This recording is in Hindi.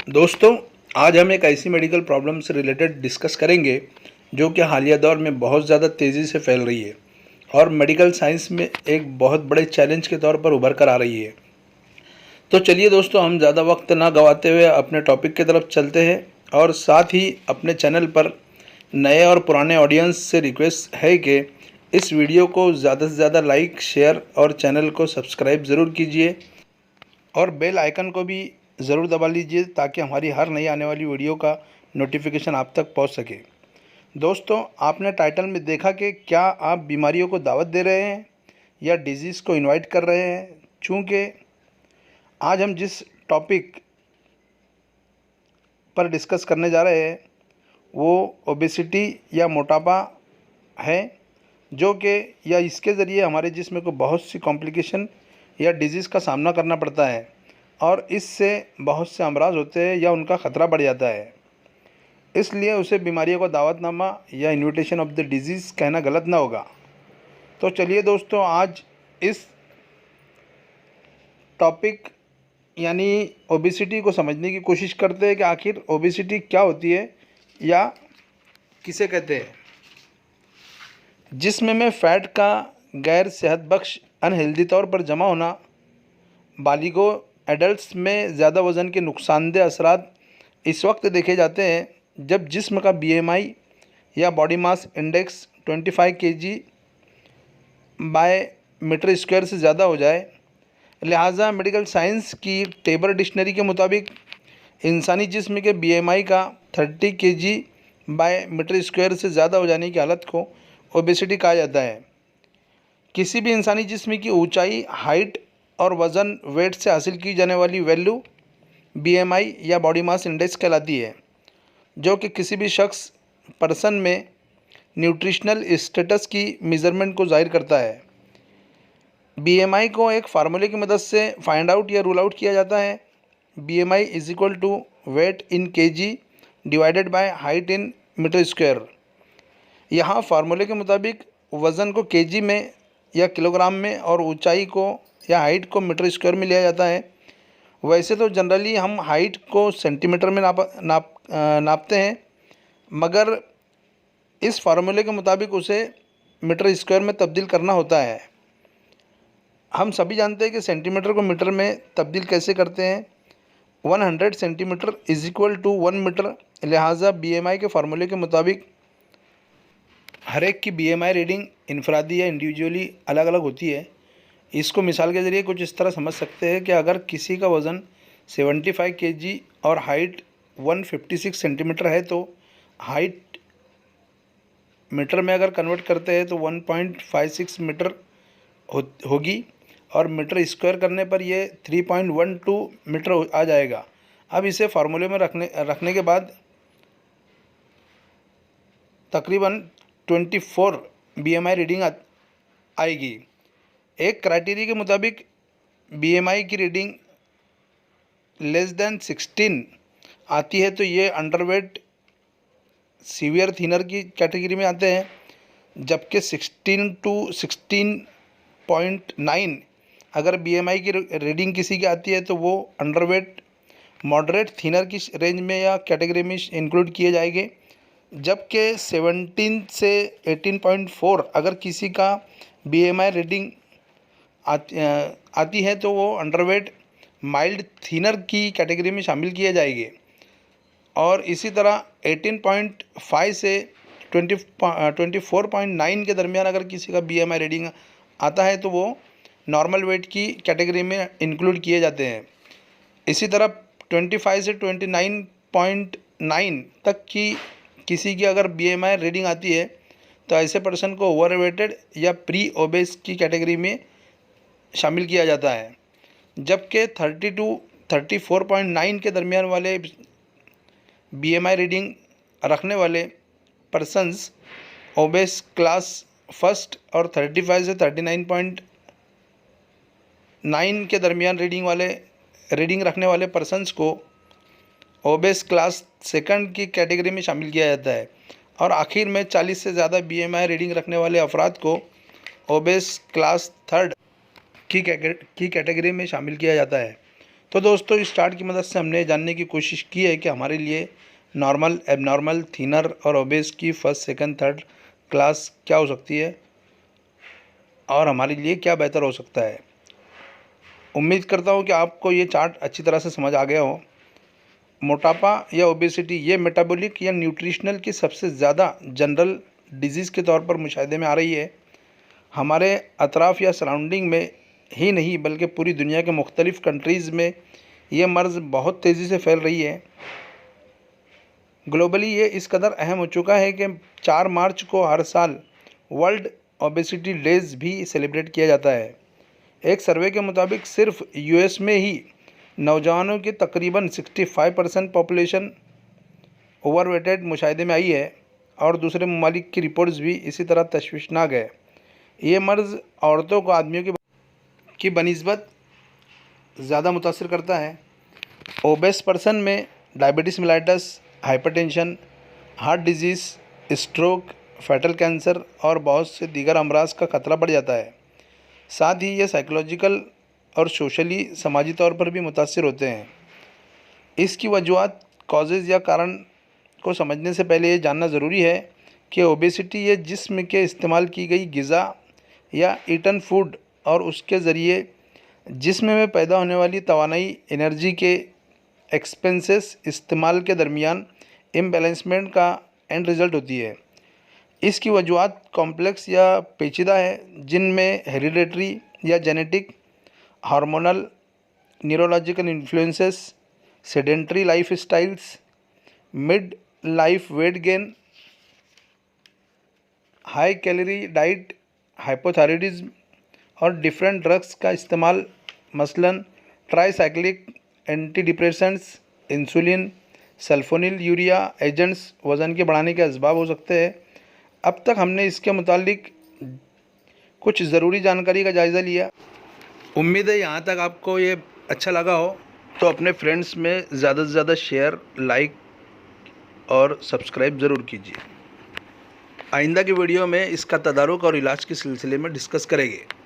दोस्तों, आज हम एक ऐसी मेडिकल प्रॉब्लम से रिलेटेड डिस्कस करेंगे जो कि हालिया दौर में बहुत ज़्यादा तेज़ी से फैल रही है और मेडिकल साइंस में एक बहुत बड़े चैलेंज के तौर पर उभर कर आ रही है। तो चलिए दोस्तों, हम ज़्यादा वक्त ना गंवाते हुए अपने टॉपिक की तरफ चलते हैं और साथ ही अपने चैनल पर नए और पुराने ऑडियंस से रिक्वेस्ट है कि इस वीडियो को ज़्यादा से ज़्यादा लाइक, शेयर और चैनल को सब्सक्राइब ज़रूर कीजिए और बेल आइकन को भी ज़रूर दबा लीजिए ताकि हमारी हर नई आने वाली वीडियो का नोटिफिकेशन आप तक पहुंच सके। दोस्तों, आपने टाइटल में देखा कि क्या आप बीमारियों को दावत दे रहे हैं या डिजीज़ को इनवाइट कर रहे हैं। चूँकि आज हम जिस टॉपिक पर डिस्कस करने जा रहे हैं वो ओबेसिटी या मोटापा है, जो कि या इसके ज़रिए हमारे जिस्म को बहुत सी कॉम्प्लिकेशन या डिजीज़ का सामना करना पड़ता है और इससे बहुत से अमराज होते हैं या उनका ख़तरा बढ़ जाता है। इसलिए उसे बीमारियों का दावतनामा या इन्विटेशन ऑफ द डिजीज़ कहना गलत ना होगा। तो चलिए दोस्तों, आज इस टॉपिक यानी ओबेसिटी को समझने की कोशिश करते हैं कि आखिर ओबेसिटी क्या होती है या किसे कहते हैं। जिस्म में फ़ैट का गैर सेहत बख्श अनहेल्दी तौर पर जमा होना, बालिगों एडल्ट्स में ज़्यादा वज़न के नुकसानदेह असरात इस वक्त देखे जाते हैं जब जिस्म का बीएमआई या body mass index 25 kg by metre square से ज़्यादा हो जाए। लिहाजा मेडिकल साइंस की टेबर डिक्शनरी के मुताबिक इंसानी जिस्म के बीएमआई का 30 केजी बाय मीटर स्क्वायर से ज़्यादा हो जाने की हालत को ओबेसिटी कहा जाता है। किसी भी इंसानी जिस्म की ऊंचाई, हाइट और वज़न वेट से हासिल की जाने वाली वैल्यू बीएमआई या बॉडी मास इंडेक्स कहलाती है, जो कि किसी भी शख्स पर्सन में न्यूट्रिशनल स्टेटस की मेज़रमेंट को ज़ाहिर करता है। बीएमआई को एक फार्मूले की मदद से फाइंड आउट या रूल आउट किया जाता है। BMI is equal to weight in kg divided by height in metre square. यहाँ फार्मूले के मुताबिक वज़न को केजी में या किलोग्राम में और ऊंचाई को या हाइट को मीटर स्क्वायर में लिया जाता है। वैसे तो जनरली हम हाइट को सेंटीमीटर में नापते हैं, मगर इस फार्मूले के मुताबिक उसे मीटर स्क्वायर में तब्दील करना होता है। हम सभी जानते हैं कि सेंटीमीटर को मीटर में तब्दील कैसे करते हैं। 100 centimetre is equal to 1 metre. लिहाजा बीएमआई के फार्मूले के मुताबिक हर एक की बीएमआई रीडिंग इनफरादी या इंडिविजुअली अलग अलग होती है। इसको मिसाल के ज़रिए कुछ इस तरह समझ सकते हैं कि अगर किसी का वज़न 75 केजी और हाइट 156 सेंटीमीटर है तो हाइट मीटर में अगर कन्वर्ट करते हैं तो 1.56 मीटर होगी और मीटर स्क्वायर करने पर ये 3.12 मीटर आ जाएगा। अब इसे फार्मूले में रखने के बाद तकरीबन 24 बीएमआई रीडिंग आएगी। एक क्राइटेरिया के मुताबिक बीएमआई की रीडिंग लेस देन 16 आती है तो ये अंडरवेट सीवियर थिनर की कैटेगरी में आते हैं, जबकि 16 टू 16.9 अगर बीएमआई की रीडिंग किसी की आती है तो वो अंडरवेट मॉडरेट थिनर की रेंज में या कैटेगरी में इंक्लूड किए जाएंगे, जबकि 17 से 18.4 अगर किसी का बीएमआई रीडिंग आती है तो वो अंडरवेट माइल्ड थिनर की कैटेगरी में शामिल किए जाएंगे। और इसी तरह 18.5 से 24.9 के दरमियान अगर किसी का बीएमआई रीडिंग आता है तो वो नॉर्मल वेट की कैटेगरी में इंक्लूड किए जाते हैं। इसी तरह 25 से 29.9 तक की किसी की अगर बीएमआई रीडिंग आती है तो ऐसे पर्सन को ओवरवेटेड या प्री ओबेस की कैटेगरी में शामिल किया जाता है, जबकि 30 टू 34.9 के दरमियान वाले बीएमआई रीडिंग रखने वाले पर्सन्स ओबेस क्लास फर्स्ट और 35 से 39.9 के दरमियान रीडिंग रखने वाले पर्सन्स को ओबेस क्लास सेकंड की कैटेगरी में शामिल किया जाता है और आखिर में 40 से ज़्यादा बीएमआई रीडिंग रखने वाले अफराद को ओबेस क्लास थर्ड की कैटेगरी में शामिल किया जाता है। तो दोस्तों इस चार्ट की मदद से हमने जानने की कोशिश की है कि हमारे लिए नॉर्मल, एबनॉर्मल, थिनर और ओबेस की फर्स्ट, सेकंड, थर्ड क्लास क्या हो सकती है और हमारे लिए क्या बेहतर हो सकता है। उम्मीद करता हूँ कि आपको ये चार्ट अच्छी तरह से समझ आ गया हो। मोटापा या ओबेसिटी ये मेटाबॉलिक या न्यूट्रिशनल की सबसे ज़्यादा जनरल डिजीज़ के तौर पर मुशाहिदे में आ रही है। हमारे अतराफ़ या सराउंडिंग में ही नहीं बल्कि पूरी दुनिया के मुख्तलिफ़ कंट्रीज़ में ये मर्ज़ बहुत तेज़ी से फैल रही है। ग्लोबली ये इस कदर अहम हो चुका है कि 4 मार्च को हर साल वर्ल्ड ओबेसिटी डेज़ भी सेलिब्रेट किया जाता है। एक सर्वे के मुताबिक सिर्फ यूएस में ही नौजवानों की तकरीबन 65% पॉपुलेशन ओवरवेटेड मुशाहिदे में आई है और दूसरे ममालिक की रिपोर्ट्स भी इसी तरह तशवीशनाक है। ये मर्ज़ औरतों को आदमियों की बनिस्बत ज़्यादा मुतासर करता है। ओबेस पर्सन में diabetes mellitus, hypertension, heart disease, stroke, fatal cancer और बहुत से दीगर अमराज का खतरा बढ़ जाता है। साथ ही ये साइकोलॉजिकल और सोशली, समाजी तौर पर भी मुतासर होते हैं। इसकी वजूहत, कॉजेज़ या कारण को समझने से पहले ये जानना ज़रूरी है कि ओबेसिटी ये जिस्म के इस्तेमाल की गई ग़िज़ा या ईटन फूड और उसके ज़रिए जिस्म में पैदा होने वाली तवानाई, एनर्जी के एक्सपेंसेस इस्तेमाल के दरमियान इम्बैलेंसमेंट का एंड रिज़ल्ट होती है। इसकी वजूहत कॉम्प्लेक्स या पेचीदा है, जिनमें हेरिडेटरी या genetic, hormonal, neurological influences, sedentary life styles, mid life weight gain, high calorie diet, hypothyroidism और डिफरेंट ड्रग्स का इस्तेमाल, मसलन tricyclic anti depressants, insulin, sulphonyl urea agents वज़न के बढ़ाने के असबाब हो सकते हैं। अब तक हमने इसके मुतालिक कुछ ज़रूरी जानकारी का जायज़ा लिया। उम्मीद है यहाँ तक आपको ये अच्छा लगा हो, तो अपने फ्रेंड्स में ज़्यादा से ज़्यादा शेयर, लाइक और सब्सक्राइब ज़रूर कीजिए। आइंदा की वीडियो में इसका तदारुक और इलाज के सिलसिले में डिस्कस करेंगे।